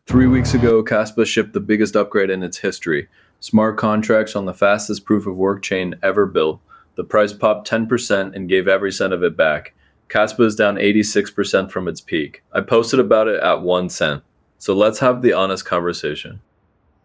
3 weeks ago, Kaspa shipped the biggest upgrade in its history. Smart contracts on the fastest proof-of-work chain ever built. The price popped 10% and gave every cent of it back. Kaspa is down 86% from its peak. I posted about it at 1 cent. So let's have the honest conversation.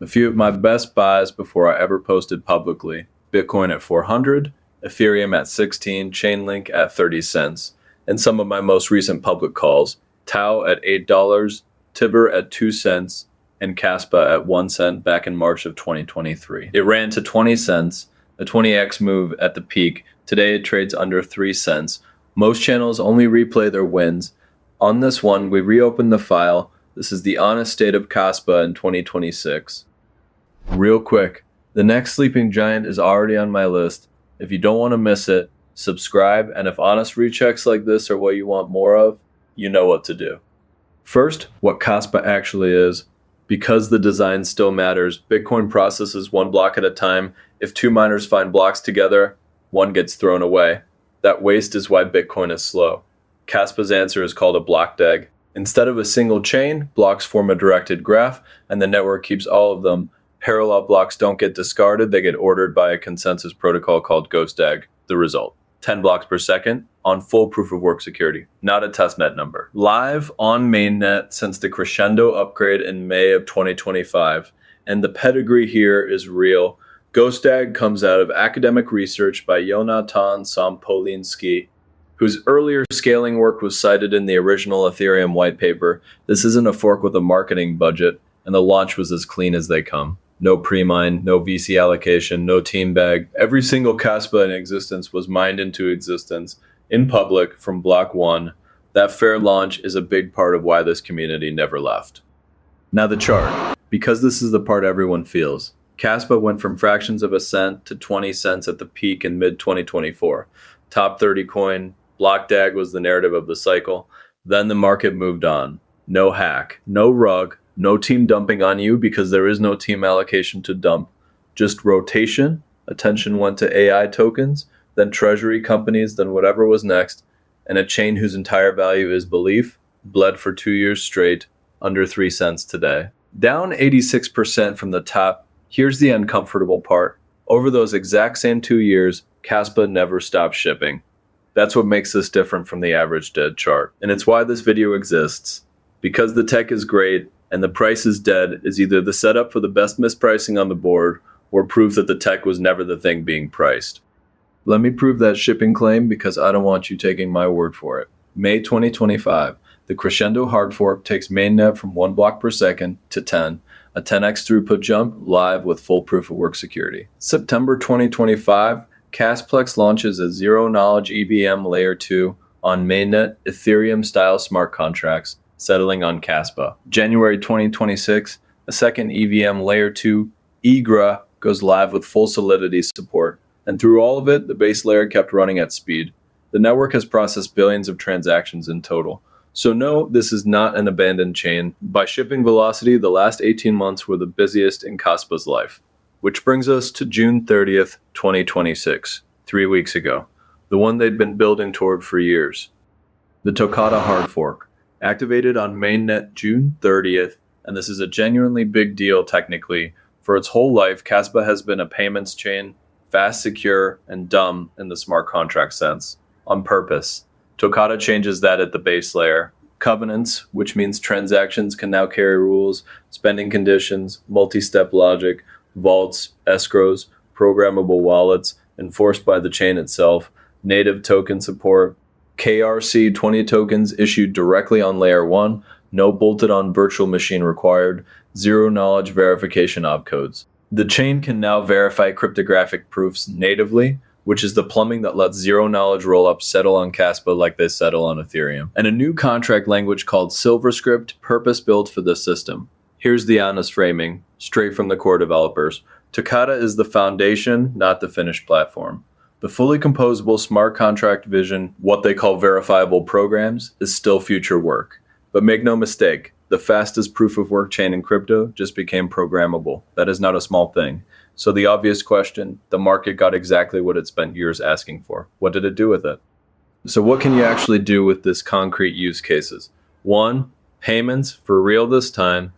A few of my best buys before I ever posted publicly. Bitcoin at 400, Ethereum at 16, Chainlink at 30 cents. And some of my most recent public calls. Tau at $8, Tibber at 2 cents, and Kaspa at 1 cent back in March of 2023. It ran to 20 cents, a 20x move at the peak. Today it trades under 3 cents. Most channels only replay their wins. On this one, we reopened the file. This is the honest state of Kaspa in 2026. Real quick, the next sleeping giant is already on my list. If you don't want to miss it, subscribe, and if honest rechecks like this are what you want more of, you know what to do. First, what Kaspa actually is. Because the design still matters, Bitcoin processes one block at a time. If two miners find blocks together, one gets thrown away. That waste is why Bitcoin is slow. Kaspa's answer is called a BlockDAG. Instead of a single chain, blocks form a directed graph, and the network keeps all of them. Parallel blocks don't get discarded, they get ordered by a consensus protocol called GHOSTDAG. The result, 10 blocks per second on full proof-of-work security, not a testnet number. Live on mainnet since the Crescendo upgrade in May of 2025, and the pedigree here is real. GHOSTDAG comes out of academic research by Jonathan Sampolinsky, whose earlier scaling work was cited in the original Ethereum white paper. This isn't a fork with a marketing budget, and the launch was as clean as they come. No pre-mine, no VC allocation, no team bag. Every single Kaspa in existence was mined into existence in public from block 1. That fair launch is a big part of why this community never left. Now the chart, because this is the part everyone feels. Kaspa went from fractions of a cent to 20 cents at the peak in mid-2024. Top 30 coin, BlockDAG was the narrative of the cycle. Then the market moved on. No hack, no rug, no team dumping on you because there is no team allocation to dump. Just rotation, attention went to AI tokens, then treasury companies, then whatever was next, and a chain whose entire value is belief, bled for 2 years straight, under 3 cents today. Down 86% from the top. Here's the uncomfortable part. Over those exact same 2 years, Kaspa never stopped shipping. That's what makes this different from the average dead chart. And it's why this video exists. Because the tech is great and the price is dead is either the setup for the best mispricing on the board or proof that the tech was never the thing being priced. Let me prove that shipping claim because I don't want you taking my word for it. May 2025, the Crescendo hard fork takes mainnet from 1 block per second to 10, a 10x throughput jump live with full proof of work security. September 2025, Kasplex launches a zero-knowledge EVM layer 2 on mainnet Ethereum-style smart contracts, settling on Kaspa. January 2026, a second EVM layer 2 Igra goes live with full Solidity support. And through all of it, the base layer kept running at speed. The network has processed billions of transactions in total. So no, this is not an abandoned chain. By shipping velocity, the last 18 months were the busiest in Kaspa's life. Which brings us to June 30th, 2026, 3 weeks ago. The one they'd been building toward for years. The Toccata hard fork, activated on mainnet June 30th, and this is a genuinely big deal technically. For its whole life, Kaspa has been a payments chain, fast, secure, and dumb in the smart contract sense, on purpose. Toccata changes that at the base layer. Covenants, which means transactions can now carry rules, spending conditions, multi-step logic, vaults, escrows, programmable wallets, enforced by the chain itself, native token support, KRC20 tokens issued directly on layer 1, no bolted on virtual machine required, zero knowledge verification opcodes. The chain can now verify cryptographic proofs natively, which is the plumbing that lets zero-knowledge rollups settle on Kaspa like they settle on Ethereum. And a new contract language called Silverscript, purpose-built for this system. Here's the honest framing, straight from the core developers. Toccata is the foundation, not the finished platform. The fully composable smart contract vision, what they call verifiable programs, is still future work. But make no mistake, the fastest proof-of-work chain in crypto just became programmable. That is not a small thing. So the obvious question, the market got exactly what it spent years asking for. What did it do with it? So what can you actually do with this concrete use cases? 1, payments for real this time.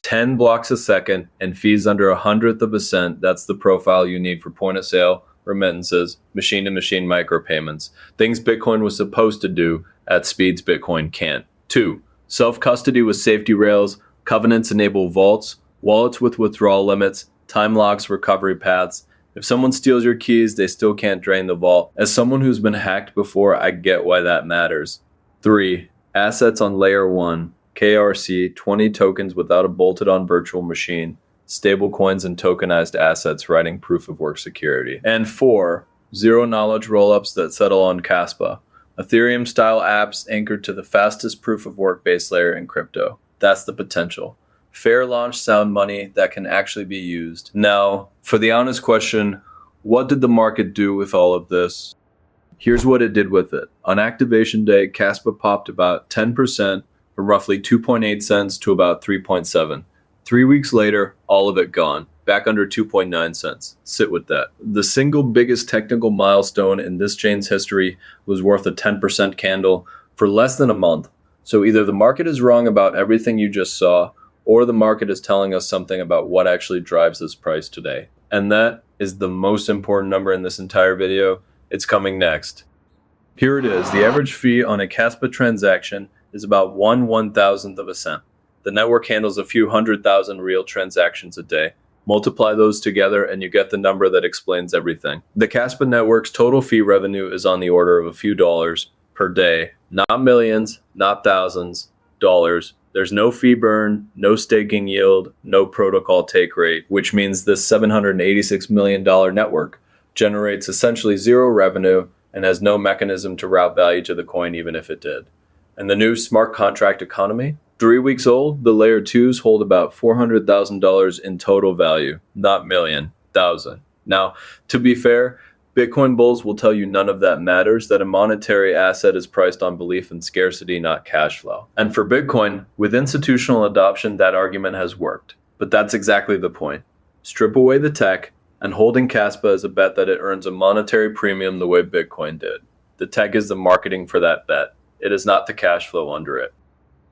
10 blocks a second, and fees under 100th of a cent. That's the profile you need for point of sale, remittances, machine-to-machine micropayments, things Bitcoin was supposed to do at speeds Bitcoin can't. 2. Self-custody with safety rails, covenants enable vaults, wallets with withdrawal limits, time locks, recovery paths. If someone steals your keys, they still can't drain the vault. As someone who's been hacked before, I get why that matters. 3. Assets on layer 1. KRC, 20 tokens without a bolted-on virtual machine, stablecoins and tokenized assets writing proof-of-work security. And 4, zero-knowledge rollups that settle on Kaspa, Ethereum-style apps anchored to the fastest proof-of-work base layer in crypto. That's the potential. Fair launch sound money that can actually be used. Now, for the honest question, what did the market do with all of this? Here's what it did with it. On activation day, Kaspa popped about 10%, or roughly 2.8 cents to about 3.7. 3 weeks later, all of it gone, back under 2.9 cents. Sit with that. The single biggest technical milestone in this chain's history was worth a 10% candle for less than a month. So either the market is wrong about everything you just saw, or the market is telling us something about what actually drives this price today. And that is the most important number in this entire video. It's coming next. Here it is. The average fee on a Kaspa transaction is about 1/1000th of a cent. The network handles a few 100,000 real transactions a day. Multiply those together and you get the number that explains everything. The Kaspa network's total fee revenue is on the order of a few dollars per day. Not millions, not thousands, dollars. There's no fee burn, no staking yield, no protocol take rate, which means this $786 million network generates essentially zero revenue and has no mechanism to route value to the coin even if it did. And the new smart contract economy, 3 weeks old, the layer 2s hold about $400,000 in total value, not million, thousand. Now, to be fair, Bitcoin bulls will tell you none of that matters, that a monetary asset is priced on belief in scarcity, not cash flow. And for Bitcoin, with institutional adoption, that argument has worked. But that's exactly the point. Strip away the tech, and holding Kaspa is a bet that it earns a monetary premium the way Bitcoin did. The tech is the marketing for that bet. It is not the cash flow under it.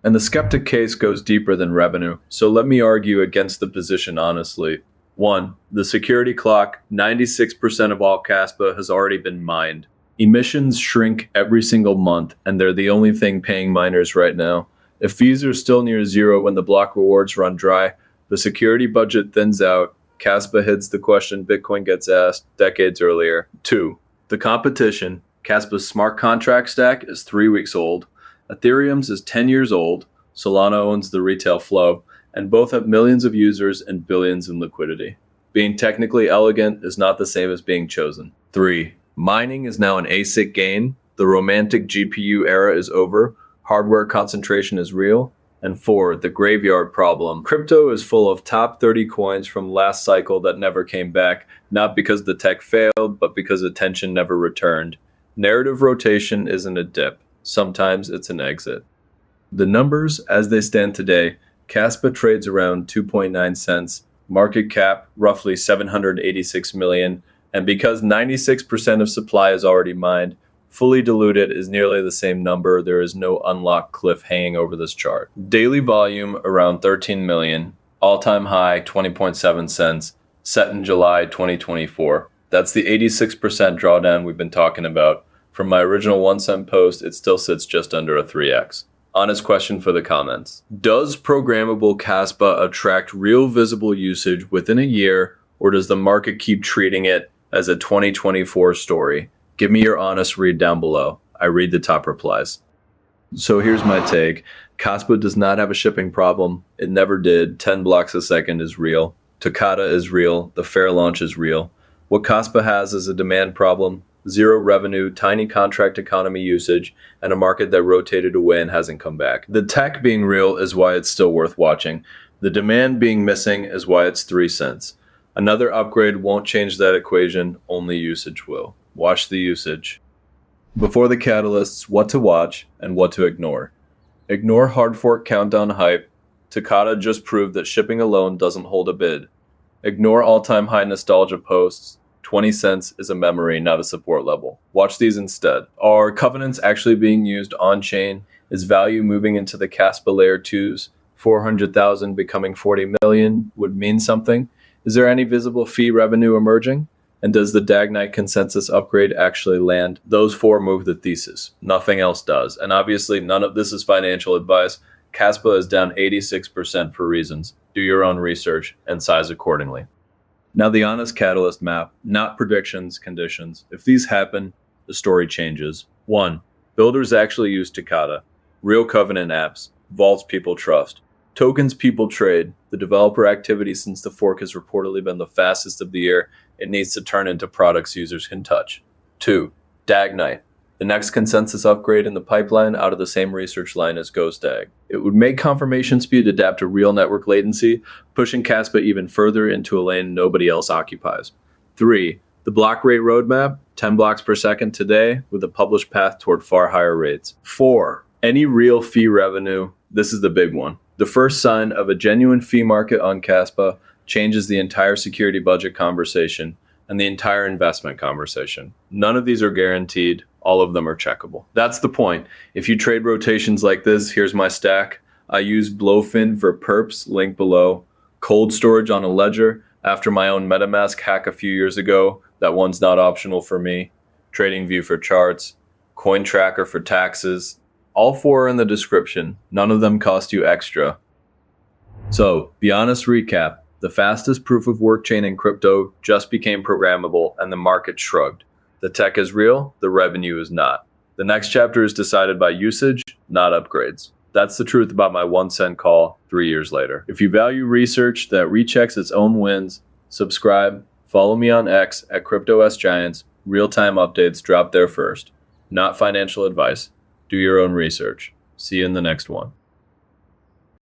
And the skeptic case goes deeper than revenue, so let me argue against the position honestly. 1. The security clock, 96% of all Kaspa has already been mined. Emissions shrink every single month, and they're the only thing paying miners right now. If fees are still near zero when the block rewards run dry, the security budget thins out, Kaspa hits the question Bitcoin gets asked decades earlier. 2. The competition. Kaspa's smart contract stack is 3 weeks old. Ethereum's is 10 years old. Solana owns the retail flow, and both have millions of users and billions in liquidity. Being technically elegant is not the same as being chosen. 3. Mining is now an ASIC gain. The romantic GPU era is over. Hardware concentration is real. And 4. The graveyard problem. Crypto is full of top 30 coins from last cycle that never came back, not because the tech failed, but because attention never returned. Narrative rotation isn't a dip. Sometimes it's an exit. The numbers, as they stand today, Kaspa trades around 2.9 cents, market cap roughly 786 million, and because 96% of supply is already mined, fully diluted is nearly the same number. There is no unlocked cliff hanging over this chart. Daily volume around 13 million, all-time high 20.7 cents, set in July 2024. That's the 86% drawdown we've been talking about. From my original 1 cent post, it still sits just under a 3x. Honest question for the comments. Does programmable Kaspa attract real visible usage within a year, or does the market keep treating it as a 2024 story? Give me your honest read down below. I read the top replies. So here's my take. Kaspa does not have a shipping problem. It never did. 10 blocks a second is real. Toccata is real. The fair launch is real. What Kaspa has is a demand problem. Zero revenue, tiny contract economy usage, and a market that rotated away and hasn't come back. The tech being real is why it's still worth watching. The demand being missing is why it's 3 cents. Another upgrade won't change that equation, only usage will. Watch the usage. Before the catalysts, what to watch and what to ignore. Ignore hardfork countdown hype. Toccata just proved that shipping alone doesn't hold a bid. Ignore all-time high nostalgia posts. 20 cents is a memory, not a support level. Watch these instead. Are covenants actually being used on-chain? Is value moving into the Kaspa layer 2s? 400,000 becoming 40 million would mean something? Is there any visible fee revenue emerging? And does the DAG Knight consensus upgrade actually land? Those four move the thesis. Nothing else does. And obviously, none of this is financial advice. Kaspa is down 86% for reasons. Do your own research and size accordingly. Now, the honest catalyst map, not predictions, conditions. If these happen, the story changes. 1. Builders actually use Toccata. Real Covenant apps. Vaults people trust. Tokens people trade. The developer activity since the fork has reportedly been the fastest of the year. It needs to turn into products users can touch. 2. DAG Knight. The next consensus upgrade in the pipeline out of the same research line as GHOSTDAG. It would make confirmation speed adapt to real network latency, pushing Kaspa even further into a lane nobody else occupies. 3. The block rate roadmap, 10 blocks per second today, with a published path toward far higher rates. 4. Any real fee revenue. This is the big one. The first sign of a genuine fee market on Kaspa changes the entire security budget conversation and the entire investment conversation. None of these are guaranteed. All of them are checkable. That's the point. If you trade rotations like this, here's my stack. I use Blowfin for perps, link below. Cold storage on a ledger after my own MetaMask hack a few years ago. That one's not optional for me. TradingView for charts. Coin Tracker for taxes. All four are in the description. None of them cost you extra. So, the honest recap. The fastest proof of work chain in crypto just became programmable and the market shrugged. The tech is real, the revenue is not. The next chapter is decided by usage, not upgrades. That's the truth about my 1 cent call 3 years later. If you value research that rechecks its own wins, subscribe, follow me on X at CryptoSGiants. Real-time updates drop there first. Not financial advice. Do your own research. See you in the next one.